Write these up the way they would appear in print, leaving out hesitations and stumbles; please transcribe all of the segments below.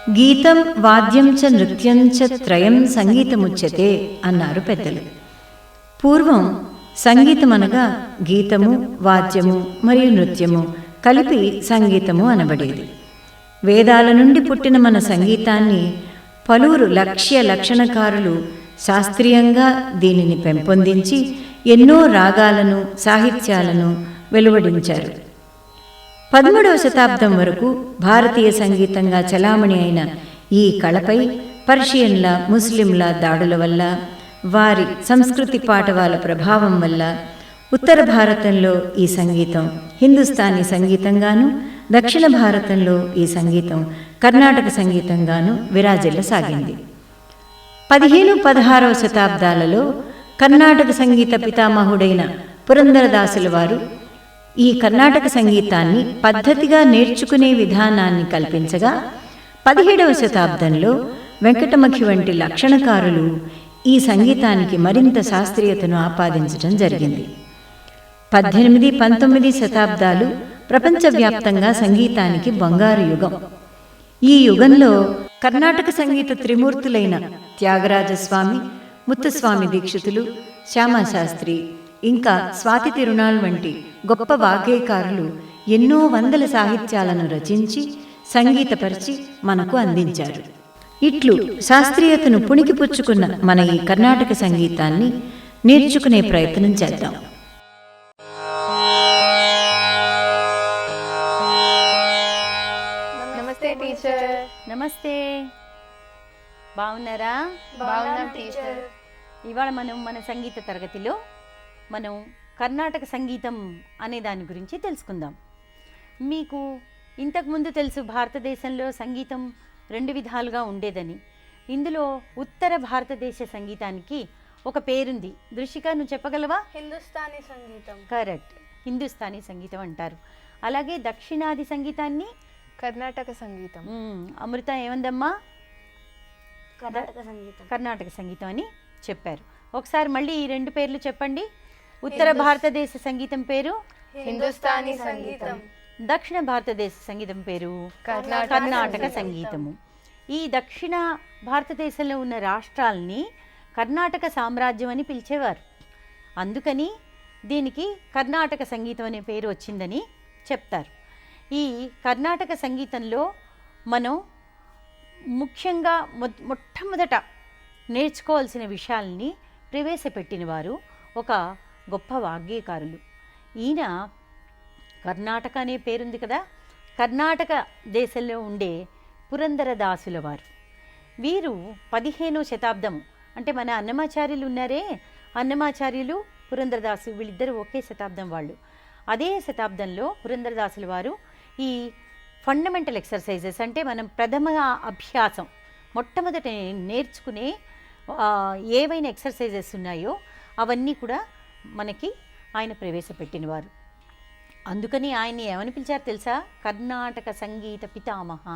గీతం వాద్యం చ నృత్యం చ త్రయం సంగీతముచ్యతే అన్నారు పెద్దలు. పూర్వం సంగీతం అనగా గీతము, వాద్యము మరియు నృత్యము కలిపి సంగీతము అనబడేది. వేదాల నుండి పుట్టిన మన సంగీతాన్ని పలువురు లక్షణకారులు శాస్త్రీయంగా దీనిని పెంపొందించి ఎన్నో రాగాలను, సాహిత్యాలను వెలువడించారు. 13వ శతాబ్దం వరకు భారతీయ సంగీతంగా చలామణి అయిన ఈ కళపై పర్షియన్ల, ముస్లింల దాడుల వల్ల, వారి సంస్కృతి పాటవాల ప్రభావం వల్ల ఉత్తర భారతంలో ఈ సంగీతం హిందుస్థానీ సంగీతంగాను, దక్షిణ భారతంలో ఈ సంగీతం కర్ణాటక సంగీతంగాను విరాజిల్లసాగింది. 15-16వ శతాబ్దాలలో కర్ణాటక సంగీత పితామహుడైన పురందరదాసుల వారు ఈ కర్ణాటక సంగీతాన్ని పద్ధతిగా నేర్చుకునే విధానాన్ని కల్పించగా, 17వ శతాబ్దంలో వెంకటమఖి వంటి లక్షణకారులు ఈ సంగీతానికి మరింత శాస్త్రీయతను ఆపాదించడం జరిగింది. 18-19 శతాబ్దాలు ప్రపంచవ్యాప్తంగా సంగీతానికి బంగారు యుగం. ఈ యుగంలో కర్ణాటక సంగీత త్రిమూర్తులైన త్యాగరాజస్వామి, ముత్తుస్వామి దీక్షితులు, శ్యామశాస్త్రి, ఇంకా స్వాతి తిరునాళ్ వంటి గొప్ప వాగ్గేయకారులు ఎన్నో వందల సాహిత్యాలను రచించి సంగీతపరిచి మనకు అందించారు. ఇట్లు శాస్త్రీయతను పుణికిపుచ్చుకున్న మన ఈ కర్ణాటక సంగీతాన్ని నేర్చుకునే ప్రయత్నం చేద్దాం. నమస్తే టీచర్. నమస్తే, బాగున్నారా? బాగున్నాం టీచర్. ఇవాళ మన సంగీత తరగతిలో మనం కర్ణాటక సంగీతం అనే దాని గురించి తెలుసుకుందాం. మీకు ఇంతకుముందు తెలుసు, భారతదేశంలో సంగీతం 2 విధాలుగా ఉండేదని. ఇందులో ఉత్తర భారతదేశ సంగీతానికి ఒక పేరుంది. దృషిక, నువ్వు చెప్పగలవా? హిందుస్థానీ సంగీతం. కరెక్ట్, హిందుస్థానీ సంగీతం అంటారు. అలాగే దక్షిణాది సంగీతాన్ని కర్ణాటక సంగీతం. అమృత ఏమందమ్మా? కర్ణాటక సంగీతం అని చెప్పారు. ఒకసారి మళ్ళీ ఈ 2 పేర్లు చెప్పండి. ఉత్తర భారతదేశ సంగీతం పేరు హిందుస్థానీ సంగీతం, దక్షిణ భారతదేశ సంగీతం పేరు కర్ణాటక సంగీతము. ఈ దక్షిణ భారతదేశంలో ఉన్న రాష్ట్రాలని కర్ణాటక సామ్రాజ్యం అని పిలిచేవారు. అందుకని దీనికి కర్ణాటక సంగీతం అనే పేరు వచ్చిందని చెప్తారు. ఈ కర్ణాటక సంగీతంలో మనం ముఖ్యంగా మొట్టమొదట నేర్చుకోవాల్సిన విషయాల్ని ప్రవేశపెట్టిన వారు ఒక గొప్ప వాగ్గేయకారులు. ఈయన కర్ణాటక అనే పేరుంది కదా, కర్ణాటక దేశంలో ఉండే పురందరదాసుల వారు. వీరు 15వ శతాబ్దం, అంటే మన అన్నమాచార్యులు ఉన్నారే, అన్నమాచార్యులు, పురందరదాసు, వీళ్ళిద్దరూ ఒకే శతాబ్దం వాళ్ళు. అదే శతాబ్దంలో పురందరదాసుల వారు ఈ ఫండమెంటల్ ఎక్సర్సైజెస్, అంటే మనం ప్రథమ అభ్యాసం, మొట్టమొదట నేర్చుకునే ఏవైనా ఎక్సర్సైజెస్ ఉన్నాయో అవన్నీ కూడా మనకి ఆయన ప్రవేశపెట్టినవారు. అందుకని ఆయన్ని ఏమని పిలిచారు తెలుసా? కర్ణాటక సంగీత పితామహ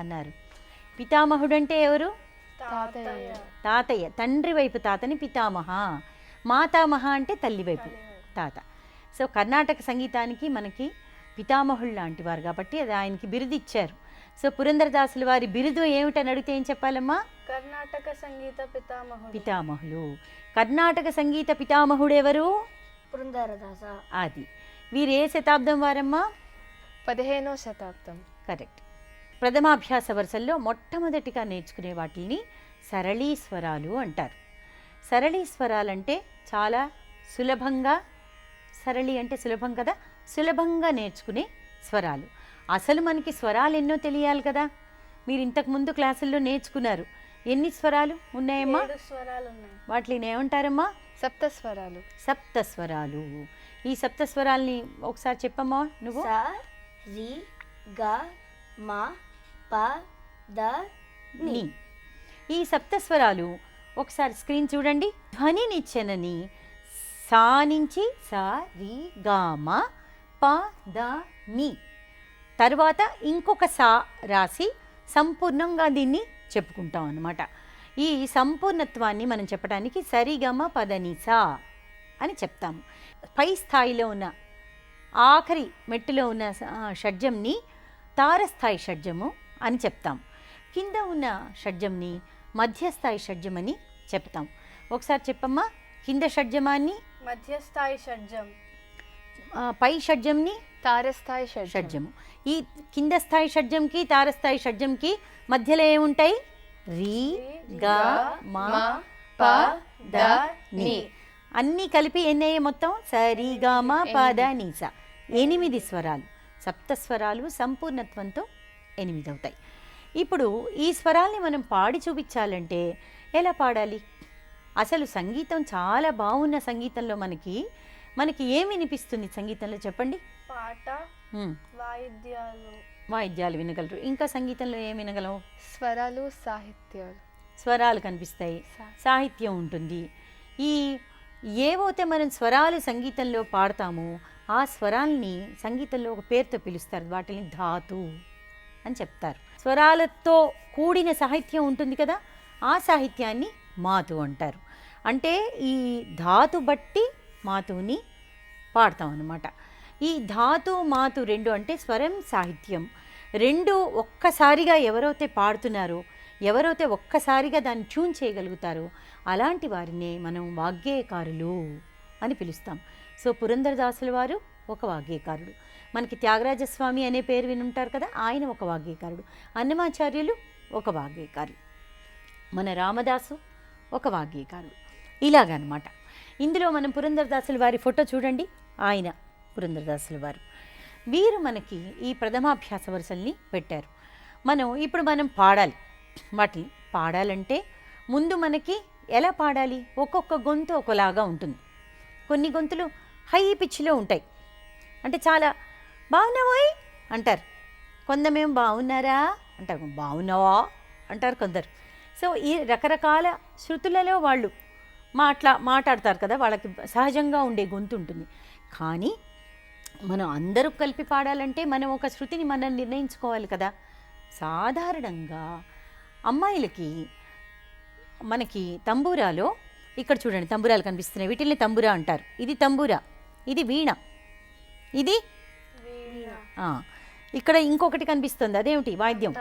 అన్నారు. పితామహుడు అంటే ఎవరు? తాతయ్య, తండ్రి వైపు తాతని పితామహ, మాతామహ అంటే తల్లి వైపు తాత. సో కర్ణాటక సంగీతానికి మనకి పితామహుడు లాంటి వారు కాబట్టి అది ఆయనకి బిరుదు ఇచ్చారు. సో పురందరదాసుల వారి బిరుదు ఏమిటని అడిగితే ఏం చెప్పాలమ్మా? కర్ణాటక సంగీత పితామహులు. కర్ణాటక సంగీత పితామహుడు ఎవరు? పురందరదాస. అది. వీరు ఏ శతాబ్దం వారమ్మా? 15వ శతాబ్దం. కరెక్ట్. ప్రథమాభ్యాస వరుసల్లో మొట్టమొదటిగా నేర్చుకునే వాటిని సరళీస్వరాలు అంటారు. సరళీస్వరాలంటే చాలా సులభంగా, సరళి అంటే సులభం కదా, సులభంగా నేర్చుకునే స్వరాలు. అసలు మనకి స్వరాలు ఎన్నో తెలియాలి కదా. మీరు ఇంతకుముందు క్లాసుల్లో నేర్చుకున్నారు. ఎన్ని స్వరాలు ఉన్నాయమ్మా? 7 స్వరాలు ఉన్నాయి. వాటిని ఏమంటారమ్మా? సప్తస్వరాలు. సప్తస్వరాలు. ఈ సప్తస్వరాల్ని ఒకసారి చెప్పమ్మా నువ్వు. స, రి, గ, మ, ప, ద, ని. ఈ సప్తస్వరాలు ఒకసారి స్క్రీన్ చూడండి. ధ్వనినిచ్చెనని సా నుంచి స, రి, గ, మ, ప, ద, ని. తర్వాత ఇంకొక సా రాసి సంపూర్ణంగా దీన్ని చెప్పుకుంటాం అన్నమాట. ఈ సంపూర్ణత్వాన్ని మనం చెప్పడానికి సరిగమ పదనిసా అని చెప్తాము. పై స్థాయిలో ఉన్న ఆఖరి మెట్టులో ఉన్న షడ్జంని తారస్థాయి షడ్జము అని చెప్తాం. కింద ఉన్న షడ్జంని మధ్యస్థాయి షడ్జమని చెప్తాం. ఒకసారి చెప్పమ్మా. కింద షడ్జమాన్ని, మధ్యస్థాయి షడ్జం, పై షడ్జంని తారస్థాయి షడ్జం. షడ్జము. ఈ కింద స్థాయి షడ్జంకి తారస్థాయి షడ్జంకి మధ్యలో ఏముంటాయి? రీ, గా, మా, ప, ద, ని. అన్నీ కలిపి ఎన్నయ్యే మొత్తం? సరి, గా, మా, ప, ద, ని, స. 8 స్వరాలు. సప్తస్వరాలు సంపూర్ణత్వంతో 8 అవుతాయి. ఇప్పుడు ఈ స్వరాల్ని మనం పాడి చూపించాలంటే ఎలా పాడాలి? అసలు సంగీతం చాలా బాగున్న సంగీతంలో మనకి ఏం వినిపిస్తుంది సంగీతంలో చెప్పండి? పాట, వాయిద్యాలు. వాయిద్యాలు వినగలరు. ఇంకా సంగీతంలో ఏం వినగలం? స్వరాలు, సాహిత్యాలు. స్వరాలు కనిపిస్తాయి, సాహిత్యం ఉంటుంది. ఈ ఏవైతే మనం స్వరాలు సంగీతంలో పాడతామో ఆ స్వరాల్ని సంగీతంలో ఒక పేరుతో పిలుస్తారు. వాటిని ధాతు అని చెప్తారు. స్వరాలతో కూడిన సాహిత్యం ఉంటుంది కదా, ఆ సాహిత్యాన్ని మాతు అంటారు. అంటే ఈ ధాతు బట్టి మాతుని పాడతాం అన్నమాట. ఈ ధాతు మాతు రెండు అంటే స్వరం సాహిత్యం రెండు ఒక్కసారిగా ఎవరైతే పాడుతున్నారో, ఎవరైతే ఒక్కసారిగా దాన్ని ట్యూన్ చేయగలుగుతారో అలాంటి వారినే మనం వాగ్గేయకారులు అని పిలుస్తాం. సో పురంధరదాసుల వారు ఒక వాగ్గేయకారుడు. మనకి త్యాగరాజస్వామి అనే పేరు వినుంటారు కదా, ఆయన ఒక వాగ్గేయకారుడు. అన్నమాచార్యులు ఒక వాగ్గేయకారులు. మన రామదాసు ఒక వాగ్గేయకారుడు. ఇలాగనమాట. ఇందులో మనం పురంధరదాసుల వారి ఫోటో చూడండి. ఆయన పురంధరదాసుల వారు. వీరు మనకి ఈ ప్రథమాభ్యాస వరుసల్ని పెట్టారు. ఇప్పుడు మనం పాడాలి. వాటిని పాడాలంటే ముందు మనకి ఎలా పాడాలి? ఒక్కొక్క గొంతు ఒకలాగా ఉంటుంది. కొన్ని గొంతులు హై పిచ్లో ఉంటాయి, అంటే చాలా బాగున్నావోయ్ అంటారు. కొందమేం బాగున్నారా అంటారు, బాగున్నావా అంటారు కొందరు. సో ఈ రకరకాల శృతులలో వాళ్ళు మాట్లాడతారు కదా, వాళ్ళకి సహజంగా ఉండే గొంతు ఉంటుంది. కానీ మనం అందరూ కలిపి పాడాలంటే మనం ఒక శృతిని మనం నిర్ణయించుకోవాలి కదా. సాధారణంగా అమ్మాయిలకి మనకి తంబూరాలో, ఇక్కడ చూడండి తంబూరాలు కనిపిస్తున్నాయి, వీటిల్ని తంబూరా అంటారు. ఇది తంబూరా, ఇది వీణ, ఇది ఇక్కడ ఇంకొకటి కనిపిస్తుంది, అదేమిటి? వాద్యం.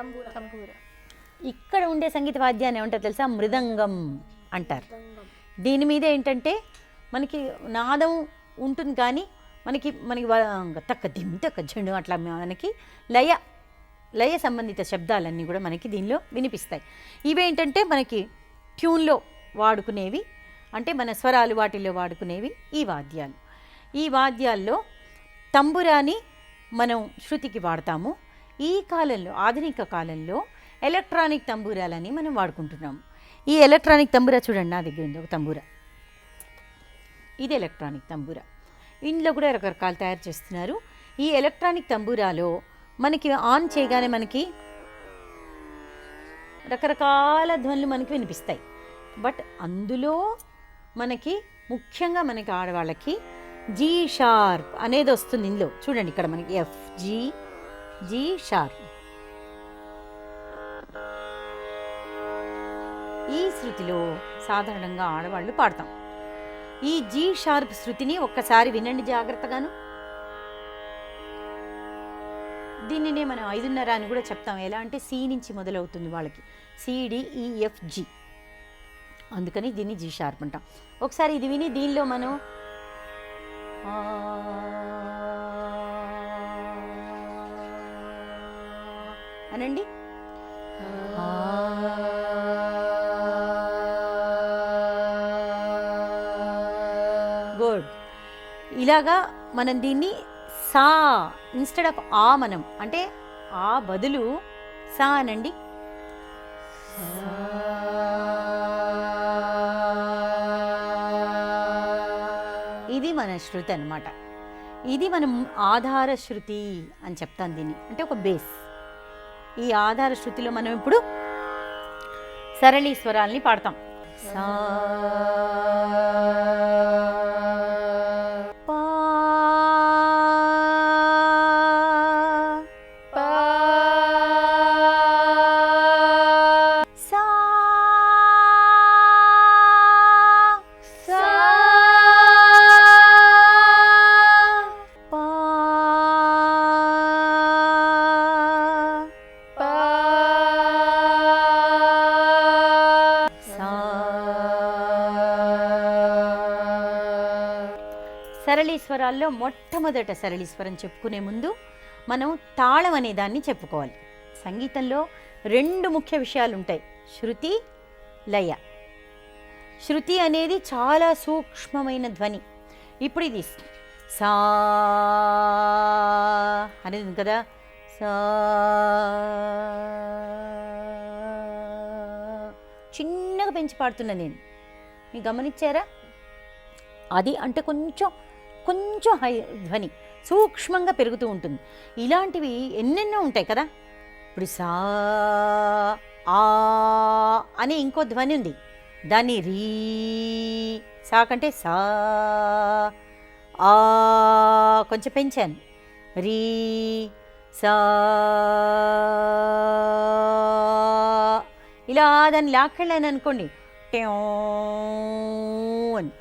ఇక్కడ ఉండే సంగీత వాద్యాన్ని ఏమంటారు తెలుసా? మృదంగం అంటారు. దీని మీద ఏంటంటే మనకి నాదం ఉంటుంది, కానీ మనకి తక్క దిమ్ తక్క జండు అట్లా మనకి లయ సంబంధిత శబ్దాలన్నీ కూడా మనకి దీనిలో వినిపిస్తాయి. ఇవేంటంటే మనకి ట్యూన్లో వాడుకునేవి, అంటే మన స్వరాలు వాటిల్లో వాడుకునేవి ఈ వాద్యాలు. ఈ వాద్యాల్లో తంబురాని మనం శృతికి వాడతాము. ఈ కాలంలో, ఆధునిక కాలంలో ఎలక్ట్రానిక్ తంబూరాలని మనం వాడుకుంటున్నాము. ఈ ఎలక్ట్రానిక్ తంబూరా చూడండి, నా దగ్గర ఉంది ఒక తంబూరా. ఇది ఎలక్ట్రానిక్ తంబూరా. ఇందులో కూడా రకరకాలు తయారు చేస్తున్నారు. ఈ ఎలక్ట్రానిక్ తంబూరాలో మనకి ఆన్ చేయగానే మనకి రకరకాల ధ్వనులు మనకి వినిపిస్తాయి. బట్ అందులో మనకి ముఖ్యంగా మనకి ఆడవాళ్ళకి జీ షార్ప్ అనేది వస్తుంది. ఇందులో చూడండి, ఇక్కడ మనకి ఎఫ్ జీ షార్ప్. ఈ శృతిలో సాధారణంగా ఆడవాళ్ళు పాడతాం. ఈ జీ షార్ప్ శృతిని ఒక్కసారి వినండి జాగ్రత్తగాను. దీనినే మనం 5:30 అని కూడా చెప్తాం. ఎలా అంటే సి నుంచి మొదలవుతుంది వాళ్ళకి, సిడిఈఎఫ్జి, అందుకని దీన్ని జీ షార్ప్ అంటాం. ఒకసారి ఇది విని దీనిలో మనం అనండి. గుడ్. ఇలాగా మనం దీన్ని సా ఇన్స్టెడ్ ఆఫ్ ఆ, మనం అంటే ఆ బదులు సా అనండి. ఇది మన శృతి అన్నమాట. ఇది మనం ఆధార శృతి అని చెప్తాం దీన్ని, అంటే ఒక బేస్. ఈ ఆధార శృతిలో మనం ఇప్పుడు సరళీ స్వరాల్ని పాడతాం. సా పా పా సా సా పా పా సరళీస్వరాల్లో మొట్టమొదట సరళీస్వరం చెప్పుకునే ముందు మనం తాళం అనే దాన్ని చెప్పుకోవాలి. సంగీతంలో 2 ముఖ్య విషయాలు ఉంటాయి, శృతి, లయ. శృతి అనేది చాలా సూక్ష్మమైన ధ్వని. ఇప్పుడు ఇది సా అనేది ఉంది కదా, సా చిన్నగా పెంచి పాడుతున్నా నేను, మీరు గమనించారా? అది అంటే కొంచెం కొంచెం హై ధ్వని సూక్ష్మంగా పెరుగుతూ ఉంటుంది. ఇలాంటివి ఎన్నెన్నో ఉంటాయి కదా. ఇప్పుడు సా ఆ అనే ఇంకో ధ్వని ఉంది, దాన్ని రీ, సా కంటే సా, ఆ కొంచెం పెంచాను, రీ సా, ఇలా దాన్ని లాక్కెళ్ళాను అనుకోండి, ట్యూ అని.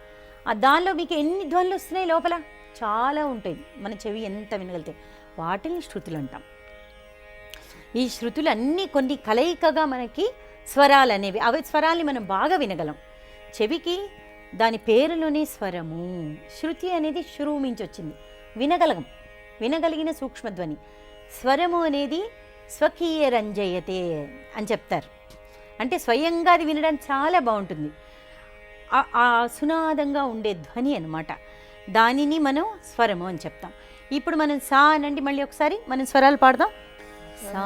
దానిలో మీకు ఎన్ని ధ్వనులు వస్తున్నాయి లోపల, చాలా ఉంటాయి. మన చెవి ఎంత వినగలితే వాటిని శృతులు అంటాం. ఈ శృతులు అన్నీ కొన్ని కలయికగా మనకి స్వరాలు అనేవి, అవి స్వరాల్ని మనం బాగా వినగలం. చెవికి దాని పేరులోనే స్వరము. శృతి అనేది శురువు మించి వచ్చింది, వినగలిగిన సూక్ష్మధ్వని. స్వరము అనేది స్వకీయ రంజయతే అని చెప్తారు, అంటే స్వయంగా అది వినడానికి చాలా బాగుంటుంది. ఆ సునాదంగా ఉండే ధ్వని అన్నమాట. దానిని మనం స్వరము అని చెప్తాం. ఇప్పుడు మనం సా అనండి, మళ్ళీ ఒకసారి మనం స్వరాలు పాడదాం. సా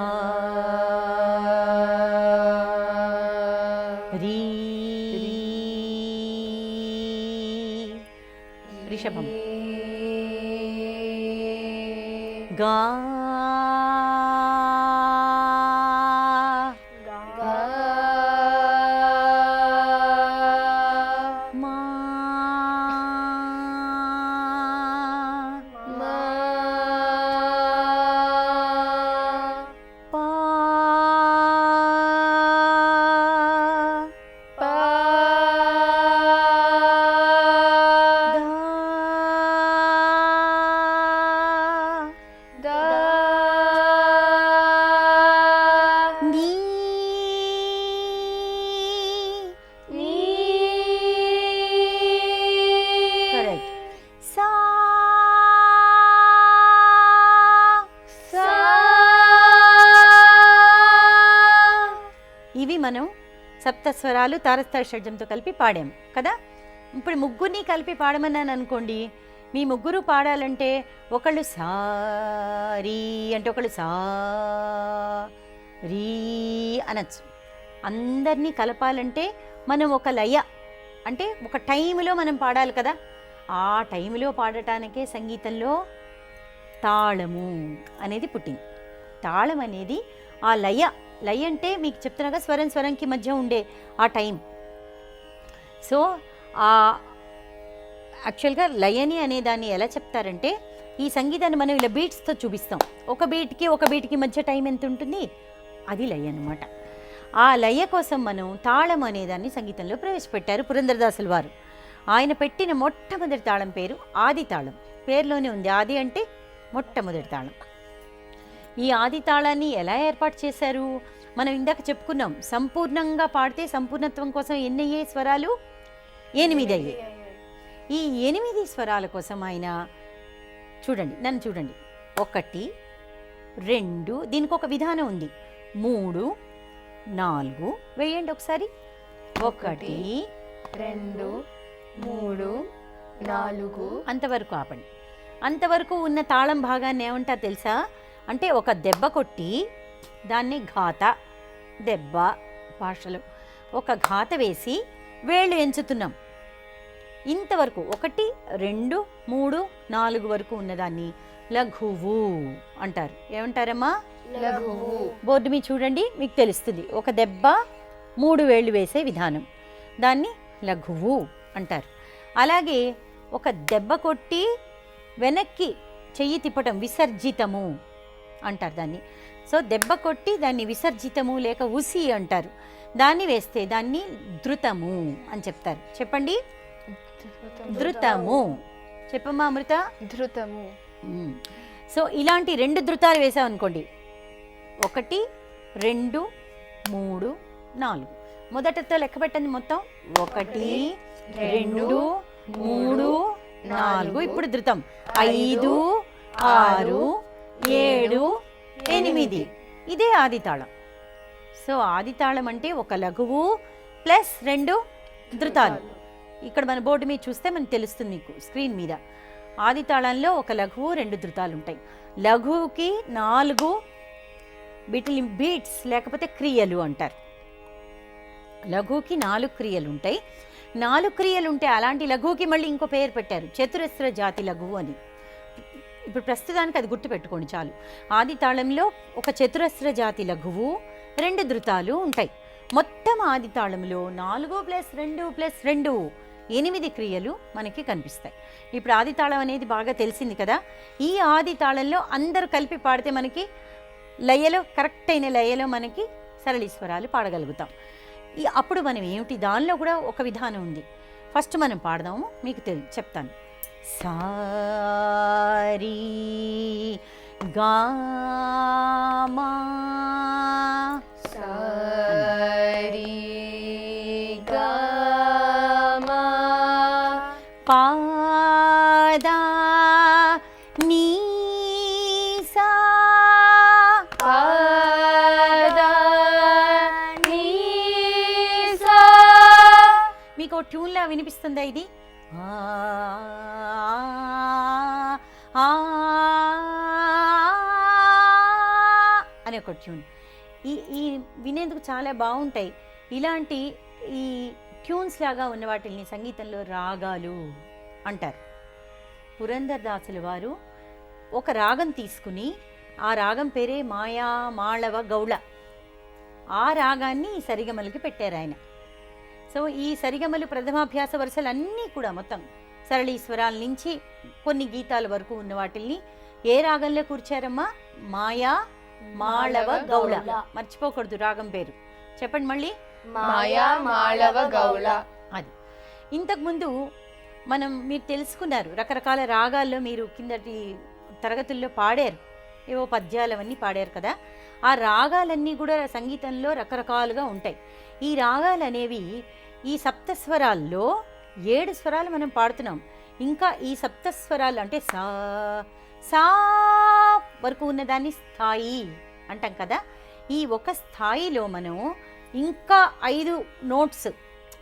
రీ, రిషభం, గా మనం సప్తస్వరాలు తారస్థాయి షడ్జంతో కలిపి పాడాం కదా. ఇప్పుడు ముగ్గురిని కలిపి పాడమన్నాను అనుకోండి, మీ ముగ్గురు పాడాలంటే ఒకళ్ళు సారీ అంటే ఒకళ్ళు సా రీ అనొచ్చు. అందరినీ కలపాలంటే మనం ఒక లయ అంటే ఒక టైంలో మనం పాడాలి కదా. ఆ టైంలో పాడటానికే సంగీతంలో తాళము అనేది పుట్టింది. తాళం అనేది ఆ లయ అంటే మీకు చెప్తున్నాగా స్వరంకి మధ్య ఉండే ఆ టైం. సో యాక్చువల్గా లయని అనే దాన్ని ఎలా చెప్తారంటే, ఈ సంగీతాన్ని మనం ఇలా బీట్స్తో చూపిస్తాం. ఒక బీట్కి మధ్య టైం ఎంత ఉంటుంది, అది లయ అన్నమాట. ఆ లయ కోసం మనం తాళం అనేదాన్ని సంగీతంలో ప్రవేశపెట్టారు పురంధరదాసుల వారు. ఆయన పెట్టిన మొట్టమొదటి తాళం పేరు ఆది తాళం. పేరులోనే ఉంది, ఆది అంటే మొట్టమొదటి తాళం. ఈ ఆది తాళాన్ని ఎలా ఏర్పాటు చేశారు, మనం ఇందాక చెప్పుకున్నాం. సంపూర్ణంగా పాడితే సంపూర్ణత్వం కోసం ఎన్ని అయ్యే స్వరాలు, 8 అయ్యాయి. ఈ 8 స్వరాల కోసం ఆయన చూడండి, నన్ను చూడండి, 1 2, దీనికి ఒక విధానం ఉంది, 3 4 వేయండి ఒకసారి. 1 2 3 4 అంతవరకు ఆపండి. అంతవరకు ఉన్న తాళం భాగాన్ని ఏమంటారు తెలుసా, అంటే ఒక దెబ్బ కొట్టి దాన్ని ఘాత, దెబ్బ భాషలో ఒక ఘాత వేసి వేళ్ళు ఎంచుతున్నాం. ఇంతవరకు 1 2 3 4 వరకు ఉన్నదాన్ని లఘువు అంటారు. ఏమంటారమ్మా, లఘువు. బోర్డు మీద చూడండి, మీకు తెలుస్తుంది. ఒక దెబ్బ 3 వేళ్ళు వేసే విధానం, దాన్ని లఘువు అంటారు. అలాగే ఒక దెబ్బ కొట్టి వెనక్కి చెయ్యి తిప్పటం విసర్జితము అంటారు దాన్ని. సో దెబ్బ కొట్టి దాన్ని విసర్జితము లేక ఉసి అంటారు. దాన్ని వేస్తే దాన్ని ధృతము అని చెప్తారు. చెప్పండి, ధృతము. చెప్పమ్మా అమృత. ధృతము. సో ఇలాంటి 2 ధృతాలు వేసామనుకోండి, 1 2 3 4. మొదటతో లెక్క పెట్టండి మొత్తం, 1 2 3 4. ఇప్పుడు ధృతం 5 6 7 8. ఇదే ఆదితాళం. సో ఆదితాళం అంటే ఒక లఘువు ప్లస్ 2 ధృతాలు. ఇక్కడ మన బోర్డు మీద చూస్తే మనకు తెలుస్తుంది, మీకు స్క్రీన్ మీద. ఆదితాళంలో ఒక లఘువు 2 ధృతాలు ఉంటాయి. లఘువుకి 4 వీటిని బీట్స్ లేకపోతే క్రియలు అంటారు. లఘువుకి 4 క్రియలు ఉంటాయి. 4 క్రియలు ఉంటే అలాంటి లఘువుకి మళ్ళీ ఇంకో పేరు పెట్టారు, చతురస్ర జాతి లఘువు అని. ఇప్పుడు ప్రస్తుతానికి అది గుర్తుపెట్టుకోండి చాలు. ఆది తాళంలో ఒక చతురస్ర జాతి లఘువు 2 ధృతాలు ఉంటాయి. మొత్తం ఆది తాళంలో 4 + 2 + 2 8 క్రియలు మనకి కనిపిస్తాయి. ఇప్పుడు ఆది తాళం అనేది బాగా తెలిసింది కదా. ఈ ఆది తాళంలో అందరూ కలిపి పాడితే మనకి లయలో, కరెక్ట్ అయిన లయలో మనకి సరళీస్వరాలు పాడగలుగుతాం. అప్పుడు మనం ఏమిటి, దానిలో కూడా ఒక విధానం ఉంది. ఫస్ట్ మనం పాడదాము, మీకు చెప్తాను. సారీ గామా సారీ గామా పాదా నీ సా పాదా నీ సా. మీకు ట్యూన్లా వినిపిస్తుందా ఇది? అనే ఒక ట్యూన్. ఈ వినేందుకు చాలా బాగుంటాయి. ఇలాంటి ఈ ట్యూన్స్ లాగా ఉన్న వాటిని సంగీతంలో రాగాలు అంటారు. పురందరదాసుల వారు ఒక రాగం తీసుకుని, ఆ రాగం పేరే మాయా మాళవ గౌళ. ఆ రాగాన్ని సరిగమలకి పెట్టారు ఆయన. సో ఈ సరిగమలు ప్రథమాభ్యాస వరుసలు అన్నీ కూడా మొత్తం సరళీస్వరాల నుంచి కొన్ని గీతాల వరకు ఉన్న వాటిల్ని ఏ రాగంలో కూర్చారమ్మా? మాయా మాళవ గౌళ. మర్చిపోకూడదు రాగం పేరు. చెప్పండి మళ్ళీ. మాయా మాళవ గౌళ. అది ఇంతకుముందు మీరు తెలుసుకున్నారు. రకరకాల రాగాల్లో మీరు కిందటి తరగతుల్లో పాడారు, ఏవో పద్యాలు అవన్నీ పాడారు కదా. ఆ రాగాలన్నీ కూడా సంగీతంలో రకరకాలుగా ఉంటాయి. ఈ రాగాలు అనేవి ఈ సప్తస్వరాల్లో 7 స్వరాలు మనం పాడుతున్నాం. ఇంకా ఈ సప్తస్వరాలు అంటే సా సా వరకు ఉన్నదాన్ని స్థాయి అంటాం కదా. ఈ ఒక స్థాయిలో మనం ఇంకా 5 నోట్స్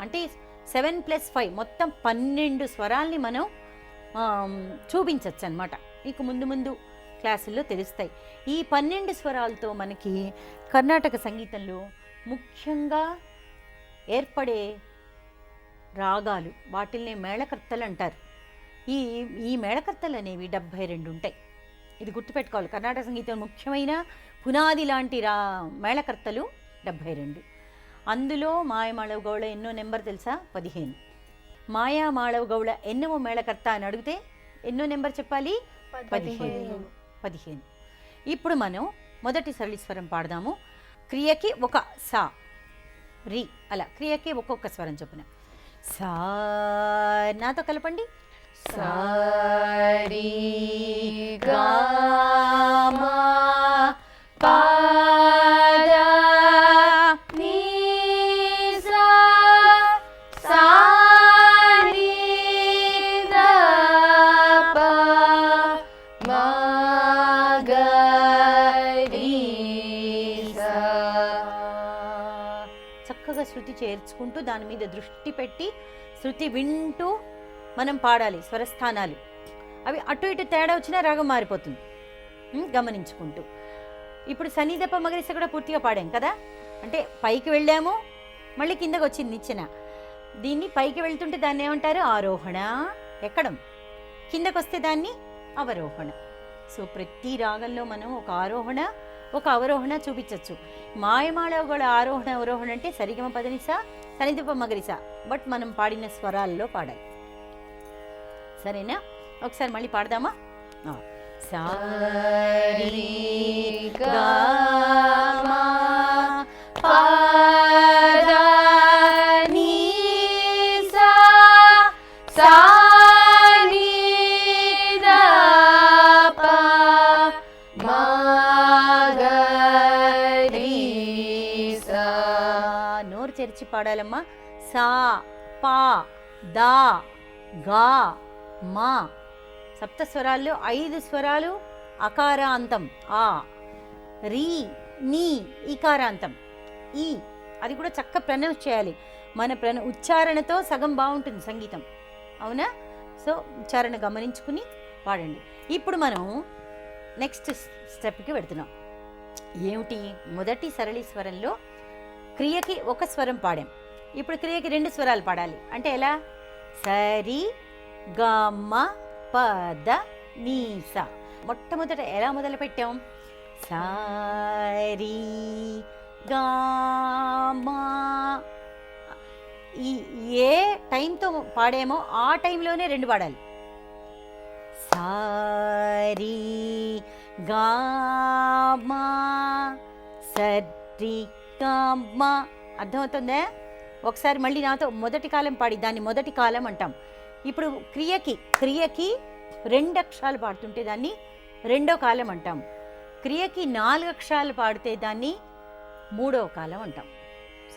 అంటే 7 + 5 మొత్తం 12 స్వరాల్ని మనం చూపించవచ్చు అన్నమాట. మీకు ముందు ముందు క్లాసుల్లో తెలుస్తాయి. ఈ 12 స్వరాలతో మనకి కర్ణాటక సంగీతంలో ముఖ్యంగా ఏర్పడే రాగాలు, వాటిల్ని మేళకర్తలు అంటారు. ఈ మేళకర్తలు అనేవి 72 ఉంటాయి. ఇది గుర్తుపెట్టుకోవాలి. కర్ణాటక సంగీతం ముఖ్యమైన పునాది లాంటి మేళకర్తలు 72. అందులో మాయమాళవ గౌళ ఎన్నో నెంబర్ తెలుసా? 15. మాయా మాళవ గౌళ ఎన్నో మేళకర్త అని అడిగితే ఎన్నో నెంబర్ చెప్పాలి? 15. ఇప్పుడు మనం మొదటి సరళీస్వరం పాడదాము. క్రియకి ఒక సా రి, అలా క్రియకి ఒక్కొక్క స్వరం చొప్పున. సా, నాతో కలపండి. సారీ గామా పాదా నీ సా సా నీ దా పా మా గా రి సా. చక్కగా శృతి చేర్చుకుంటూ దాని మీద దృష్టి పెట్టి శృతి వింటూ మనం పాడాలి. స్వరస్థానాలు అవి అటు ఇటు తేడా వచ్చినా రాగం మారిపోతుంది, గమనించుకుంటూ. ఇప్పుడు సన్నిధప మగరిస కూడా పూర్తిగా పాడాం కదా. అంటే పైకి వెళ్ళాము, మళ్ళీ కిందకు వచ్చింది నిచ్చెన. దీన్ని పైకి వెళ్తుంటే దాన్ని ఏమంటారు? ఆరోహణ, ఎక్కడం. కిందకు వస్తే దాన్ని అవరోహణ. సో ప్రతి రాగంలో మనం ఒక ఆరోహణ ఒక అవరోహణ చూపించవచ్చు. మాయమాళవ గౌళ ఆరోహణ అవరోహణ అంటే సరిగమ పదనిస సన్నిధప మగరిస, బట్ మనం పాడిన స్వరాల్లో పాడాలి. సరేనా? ఒకసారి మళ్ళీ పాడదామా? సారీ గామా పాదా నీ సా సా నీ దా పా మా గా రి సా. నోరు తెరిచి పాడాలమ్మా. సా పా దా గా మా సప్త స్వరాల్లో 5 స్వరాలు అకారాంతం ఆ, రీ, నీ ఈకారాంతం ఈ, అది కూడా చక్క ప్రొనౌన్స్ చేయాలి. మన ఉచ్చారణతో సగం బాగుంటుంది సంగీతం, అవునా? సో ఉచ్చారణ గమనించుకుని పాడండి. ఇప్పుడు మనం నెక్స్ట్ స్టెప్కి పెడుతున్నాం. ఏమిటి? మొదటి సరళి స్వరంలో క్రియకి ఒక స్వరం పాడాం, ఇప్పుడు క్రియకి 2 స్వరాలు పాడాలి. అంటే ఎలా? సరి గమ పద నీస. మొట్టమొదట ఎలా మొదలు పెట్టాం? Sorry gamma. ఈ ఏ టైంతో పాడామో ఆ టైంలోనే 2 పాడాలి. సారీ గామా సరి గామా. అర్థమవుతుందా? ఒకసారి మళ్ళీ నాతో మొదటి కాలం పాడి, దాన్ని మొదటి కాలం అంటాం. ఇప్పుడు క్రియకి 2 అక్షరాలు పాడుతుంటే దాన్ని రెండో కాలం అంటాం. క్రియకి 4 అక్షరాలు పాడితే దాన్ని మూడవ కాలం అంటాం.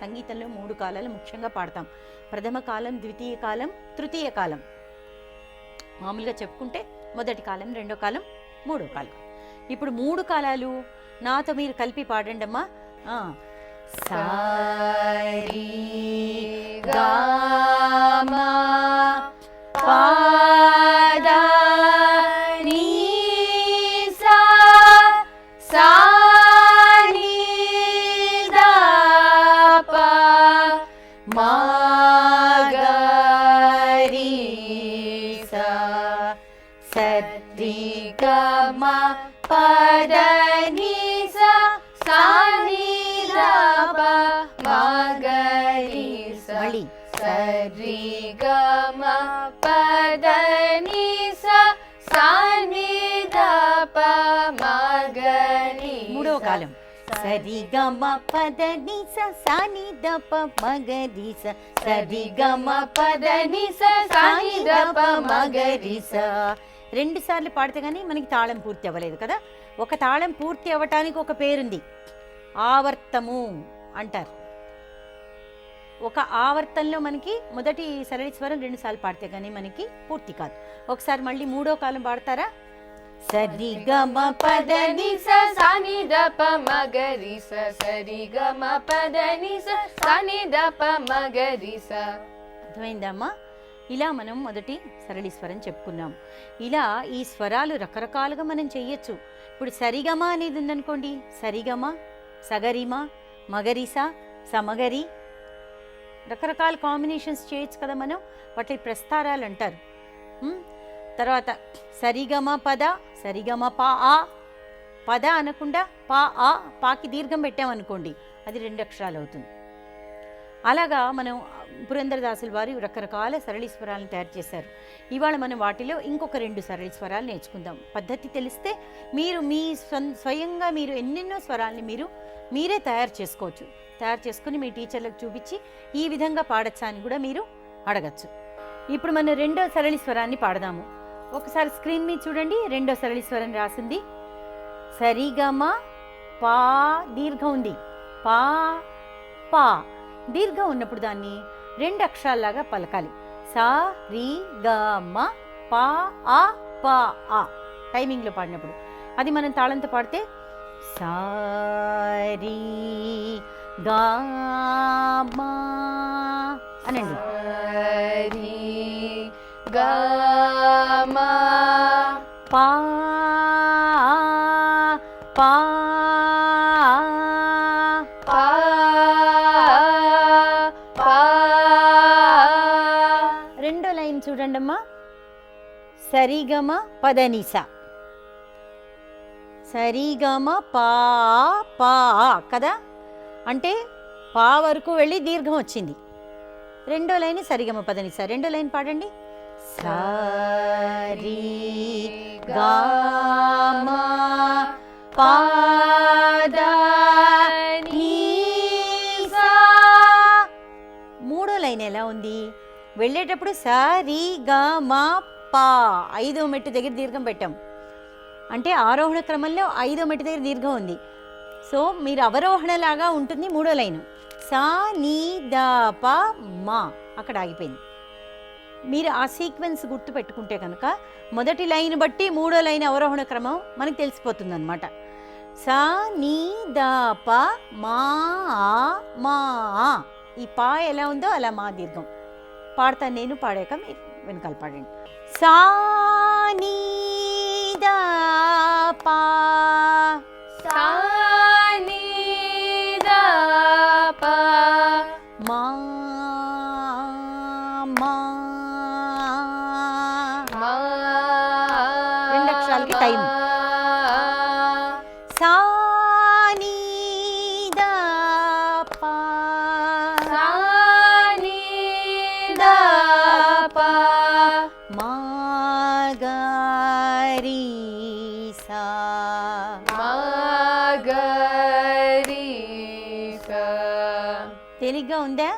సంగీతంలో 3 కాలాలు ముఖ్యంగా పాడతాం. ప్రథమ కాలం, ద్వితీయ కాలం, తృతీయ కాలం. మామూలుగా చెప్పుకుంటే మొదటి కాలం, రెండో కాలం, మూడో కాలం. ఇప్పుడు 3 కాలాలు నాతో మీరు కలిపి పాడండి అమ్మా. సారీ గామా పద నీసా సా ని ద ప మా గ రి సా సరి గ మ పద నీసా సా ని ద ప మా గ రి సా. మళ్ళీ సరి గ మ పద ని సా సా ని ద ప మా గ రి. మూడవ కాలం. సరి గ మ పద ని సా సా ని ద ప మ గ రి సా సరి గ మ పద ని సా సా ని ద ప మ గ రి సా. 2 సార్లు పాడితే కానీ మనకి తాళం పూర్తి అవ్వలేదు కదా. ఒక తాళం పూర్తి అవ్వటానికి ఒక పేరుంది, ఆవర్తము అంటారు. ఒక ఆవర్తంలో మనకి మొదటి సరళి స్వరం 2 సార్లు పాడితే కానీ మనకి పూర్తి కాదు. ఒకసారి మళ్ళీ మూడో కాలం పాడతారా? సరి గ మ పద ని సా సా ని ద ప మ గ రి సా సరి గ మ పద ని సా సా ని ద ప మ గ రి సా. అర్థమైందమ్మా? ఇలా మనం మొదటి సరళి స్వరం చెప్పుకున్నాం. ఇలా ఈ స్వరాలు రకరకాలుగా మనం చెయ్యొచ్చు. ఇప్పుడు సరిగమ అనేది ఉందనుకోండి, సరిగమ, సగరిమ, మగరిసా, సమగరి, రకరకాల కాంబినేషన్స్ చేయొచ్చు కదా మనం. వాటి ప్రస్తారాలు అంటారు. తర్వాత సరిగమ పద, సరిగమ పా ఆ. పద అనకుండా పా ఆ, పాకి దీర్ఘం పెట్టామనుకోండి అది 2 అక్షరాలు అవుతుంది. అలాగా మనం పురంధరదాసుల వారు రకరకాల సరళి స్వరాలను తయారు చేశారు. ఇవాళ మనం వాటిలో ఇంకొక 2 సరళి స్వరాలు నేర్చుకుందాం. పద్ధతి తెలిస్తే మీరు మీ స్వయంగా మీరు ఎన్నెన్నో స్వరాలని మీరే తయారు చేసుకోవచ్చు. తయారు చేసుకుని మీ టీచర్లకు చూపించి ఈ విధంగా పాడచ్చా అని కూడా మీరు అడగచ్చు. ఇప్పుడు మనం 2వ సరళి స్వరాన్ని పాడదాము. ఒకసారి స్క్రీన్ మీద చూడండి. 2వ సరళి స్వరం రాసింది సరిగమ పా, దీర్ఘం ఉంది, పా పా. దీర్ఘం ఉన్నప్పుడు దాన్ని 2 అక్షరాల్లాగా పలకాలి. సా రి గ మ పా ఆ పా ఆ. టైమింగ్లో పాడినప్పుడు అది మనం తాళంతో పాడితే సా రి గ మ అనండి. సరి గ మ పా పా పా పా. రెండో లైన్ చూడండి అమ్మా. సరిగమ పదనిసా, సరిగమ పా పా కదా. అంటే పా వరకు వెళ్ళి దీర్ఘం వచ్చింది. రెండో లైన్ సరిగమ పదనిసా. రెండో లైన్ పాడండి. సరి గమ పద నీసా. మూడో లైన్ ఎలా ఉంది? వెళ్ళేటప్పుడు సరి గమ పా, 5వ మెట్టు దగ్గర దీర్ఘం పెట్టాం. అంటే ఆరోహణ క్రమంలో 5వ మెట్టు దగ్గర దీర్ఘం ఉంది. సో మీరు అవరోహణలాగా ఉంటుంది మూడో లైను. సా ని ద ప మా, అక్కడ ఆగిపోయింది. మీరు ఆ సీక్వెన్స్ గుర్తు పెట్టుకుంటే కనుక మొదటి లైన్ బట్టి మూడో లైన్ అవరోహణ క్రమం మనకు తెలిసిపోతుంది అనమాట. సా నీ దా ప మా ఆ మా ఆ. ఈ పా ఎలా ఉందో అలా మా దీర్ఘం. పాడతాను నేను, పాడాక మీరు వెనకాల పాడండి. సా నీ దా పా సా నీ దా ప మా మా మా. రెండు అక్షరాలకి టైం. సా నీ దా పా సా నీ దా ప మా గా రీ సా. మా గ రి స. తేలిగ్గా ఉందా?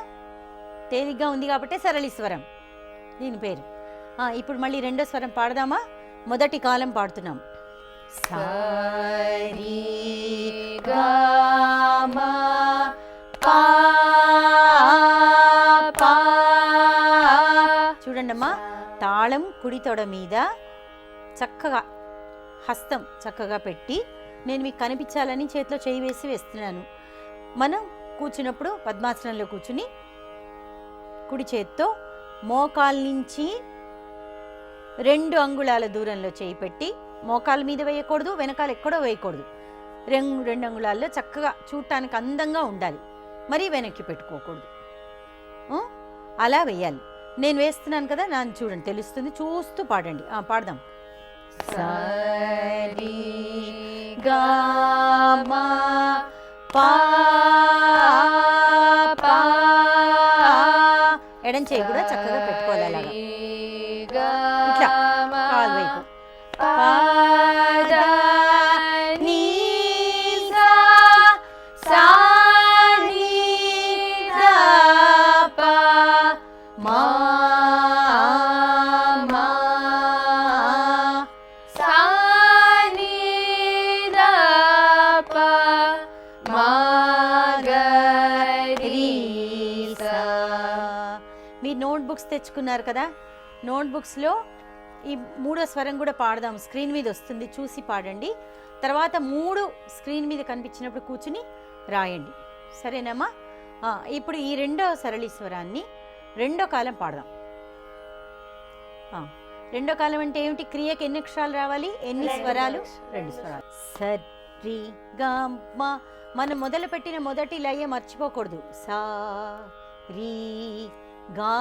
తేలిగ్గా ఉంది కాబట్టి సరళి స్వరం దీని పేరు. ఇప్పుడు మళ్ళీ రెండో స్వరం పాడదామా? మొదటి కాలం పాడుతున్నాం. సరి గా మా పా పా. చూడండమ్మా, తాళం కుడి తొడ మీద చక్కగా హస్తం చక్కగా పెట్టి నేను మీకు కనిపించాలని చేతిలో చేయి వేసి వేస్తున్నాను. మనం కూర్చున్నప్పుడు పద్మాసనంలో కూర్చుని కుడి చేత్తో మోకాల నుంచి 2 అంగుళాల దూరంలో చేయి పెట్టి, మోకాల మీద వేయకూడదు, వెనకాల ఎక్కడో వేయకూడదు. 2 అంగుళాల్లో చక్కగా చూడటానికి అందంగా ఉండాలి, మరీ వెనక్కి పెట్టుకోకూడదు. అలా వేయాలి. నేను వేస్తున్నాను కదా, నన్ను చూడండి, తెలుస్తుంది. చూస్తూ పాడండి. పాడదాం. సరి గా మా పా పా. ఎడం చేయి కూడా చక్కగా పెట్టుకోవాలి అలాగా. ఇట్లా కాలు వైపు. పా దా నీ సా సా నీ దా పా మా మా. సా నీ దా ప మా గ రి స. మీరు నోట్బుక్స్ తెచ్చుకున్నారు కదా, నోట్బుక్స్లో ఈ మూడో స్వరం కూడా పాడదాం. స్క్రీన్ మీద వస్తుంది, చూసి పాడండి. తర్వాత 3 స్క్రీన్ మీద కనిపించినప్పుడు కూర్చుని రాయండి. సరేనమ్మా? ఇప్పుడు ఈ రెండో సరళి స్వరాన్ని రెండో కాలం పాడదాం. రెండో కాలం అంటే ఏమిటి? క్రియకి ఎన్ని అక్షరాలు రావాలి, ఎన్ని స్వరాలు? 2 స్వరాలు. సరి గా మా. మనం మొదలు పెట్టిన మొదటి లయ మర్చిపోకూడదు. సా రీ గా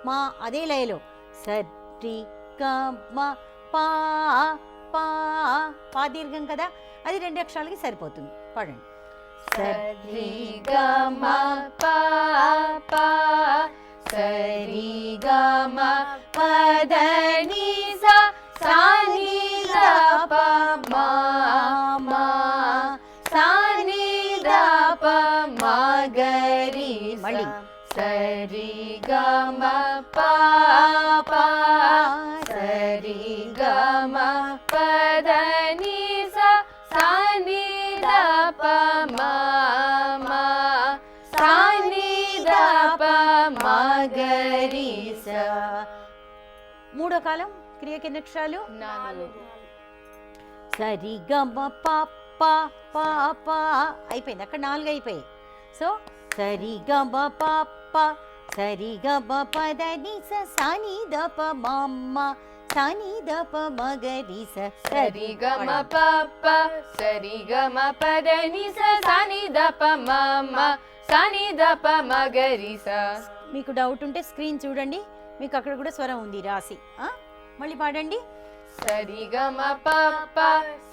మా, అదే లయలో. సరి గా మా పా పా. పా దీర్ఘం కదా, అది 2 అక్షరాలకి సరిపోతుంది. పాడండి. సరి గ మ ప ప సరి గ మ పద ని స సా ని ద ప మా మా. సా ని ద ప మా గ రి స. మళ్ళీ. సరి గ మ ప ప సరి గ మ పద ని స సా ని ద ప మా మా. సా ని ద ప మా గ రి స. మూడో కాలం క్రియకి ఎన్ని అక్షరాలు? 4. సరి గ మ ప ప ప ప. అయిపోయింది, అక్కడ 4 అయిపోయాయి. సో సరి గ మ ప ప సరి గ మ పద ని స సా ని ద ప మా మా. సా ని ద ప మ గ రి స. సరి గ మ ప ప సరి గ మ పద ని స సా ని ద ప మా మా. సా ని ద ప మ గ రి స. మీకు డౌట్ ఉంటే స్క్రీన్ చూడండి, మీకు అక్కడ కూడా స్వరం ఉంది రాసి. మళ్ళీ పాడండి. సరి గ మ ప ప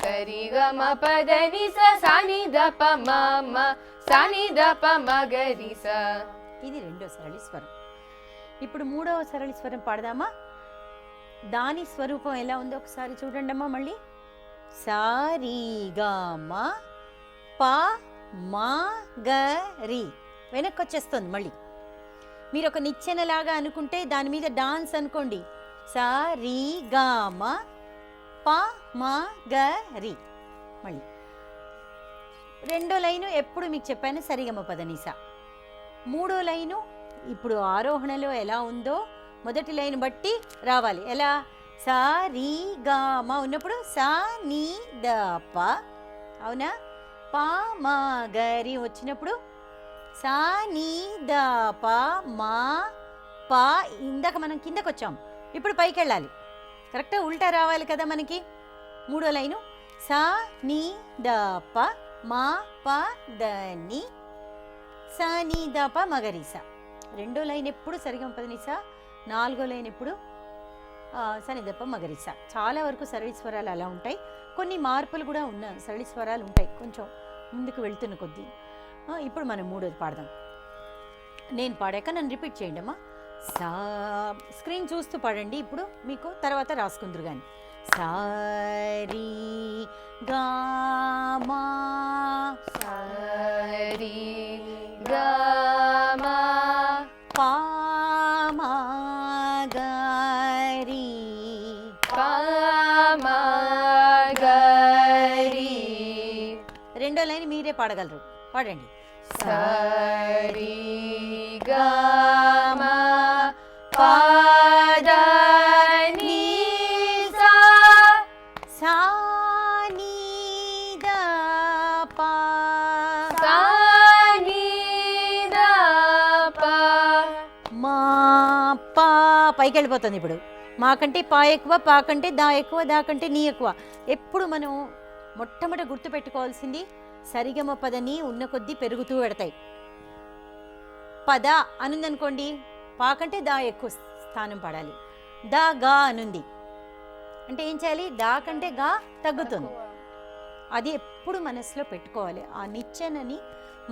సరి గ మ పద ని స సా ని ద ప మా మా. సా ని ద ప మ గ రి స. ఇది రెండో సరళి స్వరం. ఇప్పుడు మూడవ సరళి స్వరం పాడదామా? దాని స్వరూపం ఎలా ఉందో ఒకసారి చూడండి అమ్మా. మళ్ళీ సా రీ గా మా పా మా గ రి. వెనక్కి వచ్చేస్తుంది మళ్ళీ. మీరు ఒక నిచ్చెనలాగా అనుకుంటే దాని మీద డాన్స్ అనుకోండి. సా రీ గా మా పా మా గ రి. మళ్ళీ రెండో లైను ఎప్పుడు మీకు చెప్పాను, సరిగమ పదనిస. మూడో లైను ఇప్పుడు ఆరోహణలో ఎలా ఉందో మొదటి లైన్ బట్టి రావాలి. ఎలా? సా రీ గా మా ఉన్నప్పుడు సా నీ ద ప, అవునా? పా మా గరి వచ్చినప్పుడు సా నీ ద ప మా పా. ఇందాక మనం కిందకు వచ్చాం, ఇప్పుడు పైకి వెళ్ళాలి. కరెక్ట్గా ఉల్టా రావాలి కదా మనకి. మూడో లైను సా నీ ద ప మా ప ద ని సా నీ ద ప మగరిసా. రెండో లైన్ ఎప్పుడు సరిగమ పదనిసా, నాలుగో లైన్ ఎప్పుడు సనిదప్ప మగరిసా. చాలా వరకు సరళి స్వరాలు అలా ఉంటాయి. కొన్ని మార్పులు కూడా ఉన్న సరళి స్వరాలు ఉంటాయి కొంచెం ముందుకు వెళ్తున్న కొద్దీ. ఇప్పుడు మనం మూడోది పాడదాం. నేను పాడాక నన్ను రిపీట్ చేయండి అమ్మా. సా స్క్రీన్ చూస్తూ పాడండి ఇప్పుడు, మీకు తర్వాత రాసుకుందరు కానీ. సారీ గా మా సరి గా మా పా మా గరి పా మా గరి. రెండో లైన్ మీరే పాడగలరు, పాడండి. సరి గా మా పా ద ని సా సా నీ ద పా సా ని ద ప మా పా. పైకి వెళ్ళిపోతుంది ఇప్పుడు. మా కంటే పా ఎక్కువ, పా కంటే దా ఎక్కువ, దా కంటే నీ ఎక్కువ. ఎప్పుడు మనం మొట్టమొదటి గుర్తుపెట్టుకోవాల్సింది సరిగమ పదని ఉన్న కొద్దీ పెరుగుతూ పెడతాయి. పద అనుందనుకోండి, పా కంటే దా ఎక్కువ స్థానం పడాలి. దా గా అనుంది అంటే ఏం చేయాలి? దా కంటే గా తగ్గుతుంది. అది ఎప్పుడు మనసులో పెట్టుకోవాలి. ఆ నిచ్చెనని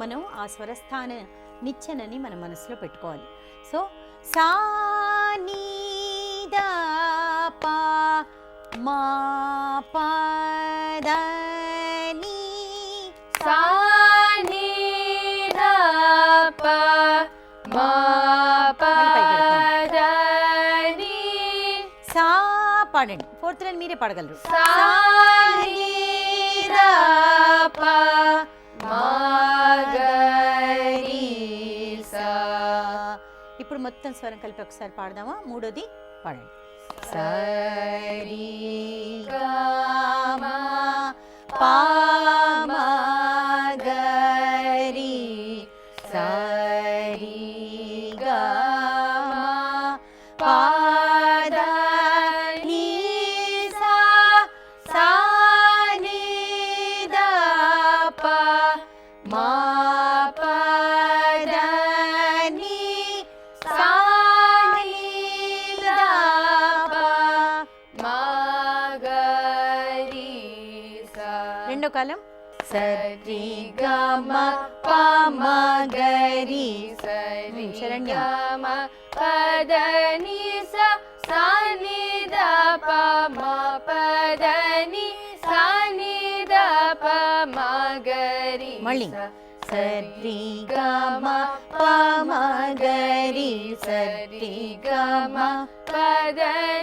మనం, ఆ స్వరస్థాన నిచ్చెనని మన మనసులో పెట్టుకోవాలి. సో సా నీ దా పా మా పా ద ని సా ని ద ప మా ప ద ని సా పాడండి. ఫోర్త్ లైన్ మీరే పాడగలరు. సా ని ద ప మా గరి సా. ఇప్పుడు మొత్తం స్వరం కలిపి ఒకసారి పాడదామా? మూడోది పాడండి. సరి గా మా పా మా గరి సరి గా మా పా ద ని సా సా ని ద ప మా ప ద ని సా ని ద ప. మా గరి సా. రెండో కాలం సరి గా మా పా మా గరి సరి శరణ్య. గా మా పద ని సా సా ని ద ప మా పద ని సా ని ద ప మా గరి మళ్ళీ సా. సరి గా మా పా మా గరి సరి గా మా పద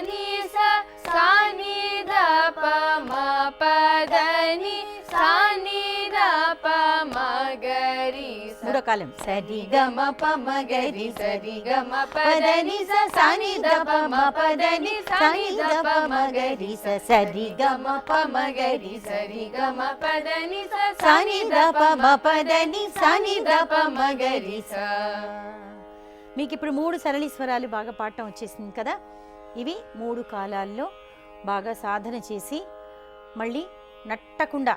ని సా సా ని ద ప మా పద ని సా ని ద ప మా గరి సా. మూడో కాలం సరి గా మా పా మా గరి సరి గ మ పద ని స సా ని ద ప మ పద ని సా ని ద ప మ గరి స. సరి గా మా పా మా గరి సరి గ మ పద ని స సా ని ద ప మ పద ని సా ని ద ప మ గరి స. మీకు ఇప్పుడు మూడు సరళి స్వరాలు బాగా పాడటం వచ్చేసింది కదా. ఇవి మూడు కాలాల్లో బాగా సాధన చేసి మళ్ళీ నట్టకుండా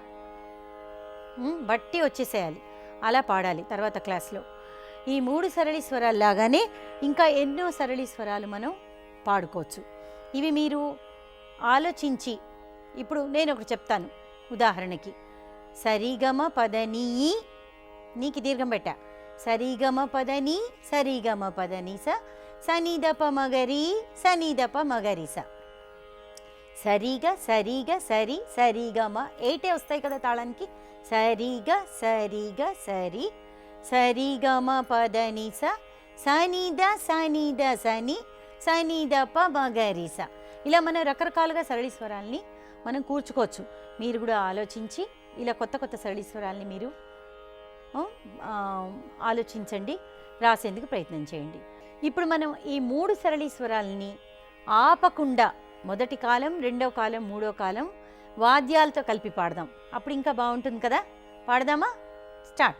బట్టి వచ్చేసేయాలి. అలా పాడాలి తర్వాత క్లాస్లో. ఈ మూడు సరళి స్వరాలు లాగానే ఇంకా ఎన్నో సరళి స్వరాలు మనం పాడుకోవచ్చు. ఇవి మీరు ఆలోచించి, ఇప్పుడు నేను ఒకటి చెప్తాను ఉదాహరణకి. సరిగమ పదని, నీకు దీర్ఘం పెట్టా. సరిగమ పదని సరిగమ పదని స సనిదప మగరి సనిదప మగరి స. సరిగా సరిగా సరి సరిగమ 8 వస్తాయి కదా తాళానికి. సరిగా సరిగా సరి సరిగమ పదని స సనిద సనిద సని సనిదప మగరి స. ఇలా మనం రకరకాలుగా సరళి స్వరాల్ని మనం కూర్చుకోవచ్చు. మీరు కూడా ఆలోచించి ఇలా కొత్త కొత్త సరళి స్వరాల్ని మీరు ఆలోచించండి, రాసేందుకు ప్రయత్నం చేయండి. ఇప్పుడు మనం ఈ 3 సరళి స్వరాలని ఆపకుండా మొదటి కాలం, రెండో కాలం, మూడో కాలం వాద్యాలతో కలిపి పాడదాం. అప్పుడు ఇంకా బాగుంటుంది కదా. పాడదామా? స్టార్ట్.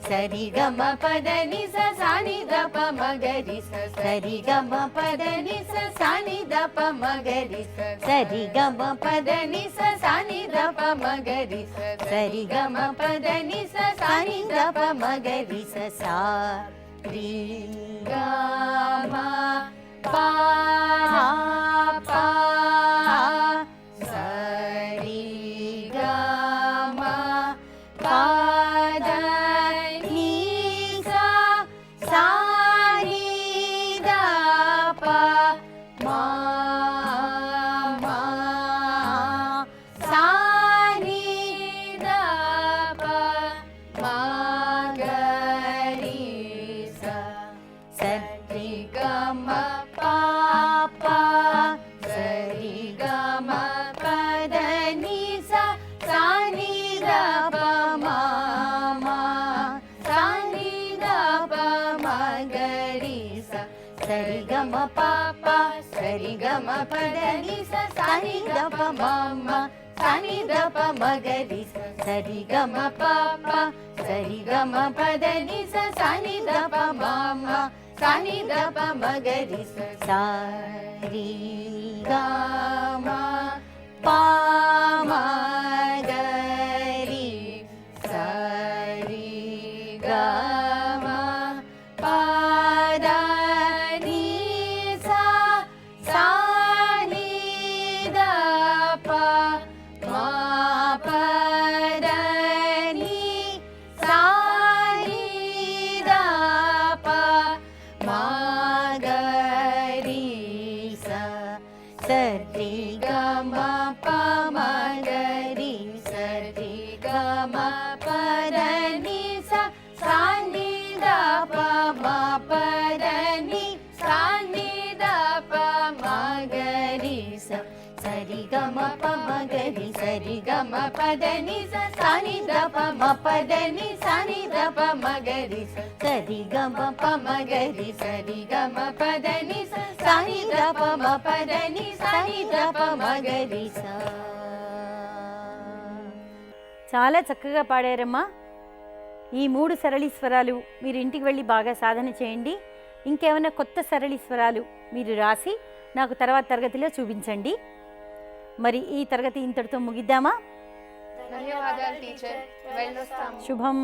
సరి గమ పదని సాని దప మగరి సరి గమ పదని సాని దప మగరి సరి గమ పదని సాని దప మగరి సరి గమ పదని సాని దప మగరి సా రి గమ పా పా సరి గమ పా సరి గమ పాప సరి గమ పదని సాని దప మమ సాని దప మగరి సరి గమ పాప సరి గమ పదని సాని దప మమ సాని దప మగరి సారి గమ పా మగరి సరి గమ పా సరి గమ ప మగరి సరి గమ పదని సాని దప మ పదని సాని దప మగరి సరి గమ ప మగరి సరి గమ పదని సాని దప మ పదని సాని దప మగరి సరి గమ ప మగరి సరి గమ పదని సాని దప మ పదని సాని దప మగరి సా. చాలా చక్కగా పాడారమ్మా. ఈ 3 సరళి స్వరాలు మీరు ఇంటికి వెళ్ళి బాగా సాధన చేయండి. ఇంకేమైనా కొత్త సరళి స్వరాలు మీరు రాసి నాకు తర్వాత తరగతిలో చూపించండి. మరి ఈ తరగతి ఇంతటితో ముగిద్దామా? ధన్యవాదాలు టీచర్. వెళ్ళొస్తాము. శుభం.